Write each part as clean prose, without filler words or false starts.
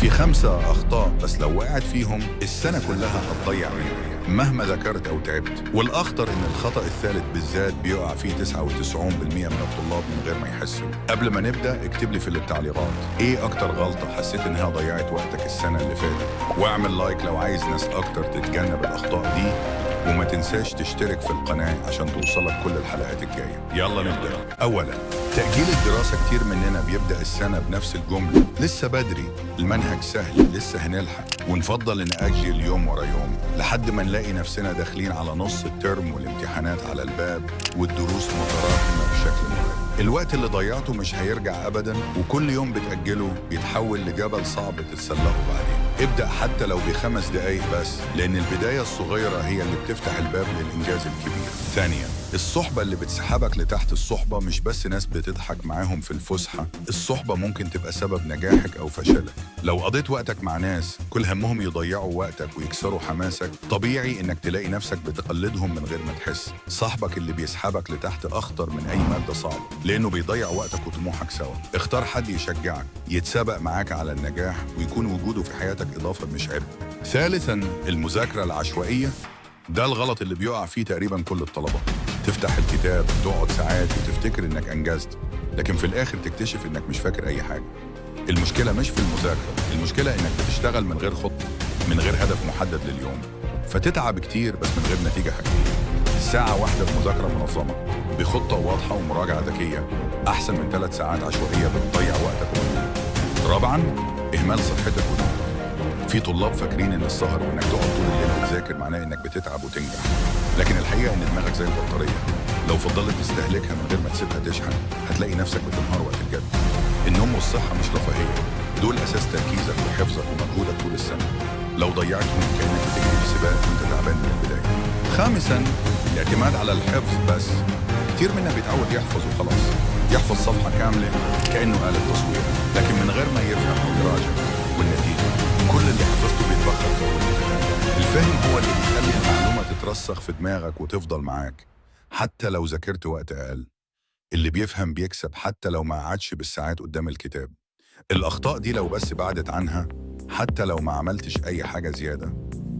في 5 أخطاء بس لو وقعت فيهم السنة كلها هتضيع منك مهما ذاكرت أو تعبت. والأخطر إن الخطأ الثالث بالذات بيقع فيه 99% من الطلاب من غير ما يحسوا. قبل ما نبدأ اكتب لي في التعليقات إيه أكتر غلطة حسيت إنها ضيعت وقتك السنة اللي فاتت، واعمل لايك لو عايز ناس أكتر تتجنب الأخطاء دي، وما تنساش تشترك في القناة عشان توصلك كل الحلقات الجاية. يلا نبدأ. أولاً، تأجيل الدراسة. كتير مننا بيبدأ السنة بنفس الجملة: لسه بدري، المنهج سهل، لسه هنلحق، ونفضل نأجل يوم ورا يوم لحد ما نلاقي نفسنا داخلين على نص الترم والامتحانات على الباب والدروس متراكمة بشكل مرعب. الوقت اللي ضيعته مش هيرجع أبداً، وكل يوم بتأجله بيتحول لجبل صعب تتسلقه بعدين. ابدأ حتى لو ب5 دقايق بس، لأن البداية الصغيرة هي اللي بتفتح الباب للإنجاز الكبير. ثانياً، الصحبة اللي بتسحبك لتحت. الصحبة مش بس ناس بتضحك معاهم في الفسحة، الصحبة ممكن تبقى سبب نجاحك أو فشلك. لو قضيت وقتك مع ناس كل همهم يضيعوا وقتك ويكسروا حماسك، طبيعي إنك تلاقي نفسك بتقلدهم من غير ما تحس. صاحبك اللي بيسحبك لتحت أخطر من أي مادة صعبة، لأنه بيضيع وقتك وطموحك سوا. اختار حد يشجعك، يتسابق معاك على النجاح، ويكون وجوده في حياتك إضافة مش عبء. ثالثاً، المذاكرة العشوائية. ده الغلط اللي بيقع فيه تقريباً كل الطلبة. تفتح الكتاب، تقعد ساعات وتفتكر إنك أنجزت، لكن في الآخر تكتشف إنك مش فاكر أي حاجة. المشكلة مش في المذاكرة، المشكلة إنك بتشتغل من غير خطة، من غير هدف محدد لليوم، فتتعب كتير بس من غير نتيجة حقيقية. ساعة واحدة في مذاكرة منظمة بخطة واضحة ومراجعة ذكية أحسن من 3 ساعات عشوائية بتضيع وقتك ومجهودك. رابعاً، إهمال صحتك ونومك. في طلاب فاكرين إن السهر وإنك تقعد طول الليل وتذاكر معناه إنك بتتعب وتنجح، لكن الحقيقة إن دماغك زي البطارية، لو فضلت تستهلكها من غير ما تسيبها تشحن هتلاقي نفسك بتنهار وقت الجد. النوم والصحة مش رفاهية، دول أساس تركيزك وحفظك ومجهودك طول السنة. لو ضيعتهم كأنك بتجري في سباق وأنت تعبان من البداية. خامساً، الاعتماد على الحفظ بس. كتير منا بيتعود يحفظ وخلاص، يحفظ صفحة كاملة كأنه آلة تصوير، لكن من غير ما يفهم أو يراجع، والنتيجة كل اللي حفظته بيتبخر في أول امتحان. الفهم هو اللي بيخلي المعلومة تترسخ في دماغك وتفضل معاك حتى لو ذاكرت وقت أقل. اللي بيفهم بيكسب حتى لو ما قعدش بالساعات قدام الكتاب. الأخطاء دي لو بس بعدت عنها، حتى لو ما عملتش أي حاجة زيادة،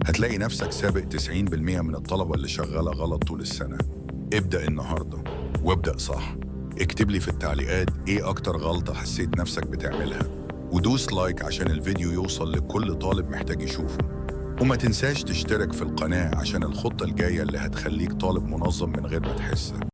هتلاقي نفسك سابق 90% من الطلبة اللي شغالة غلط طول السنة. ابدأ النهاردة وابدأ صح. اكتب لي في التعليقات ايه أكتر غلطة حسيت نفسك بتعملها، ودوس لايك عشان الفيديو يوصل لكل طالب محتاج يشوفه. وما تنساش تشترك في القناة عشان الخطة الجاية اللي هتخليك طالب منظم من غير ما تحس.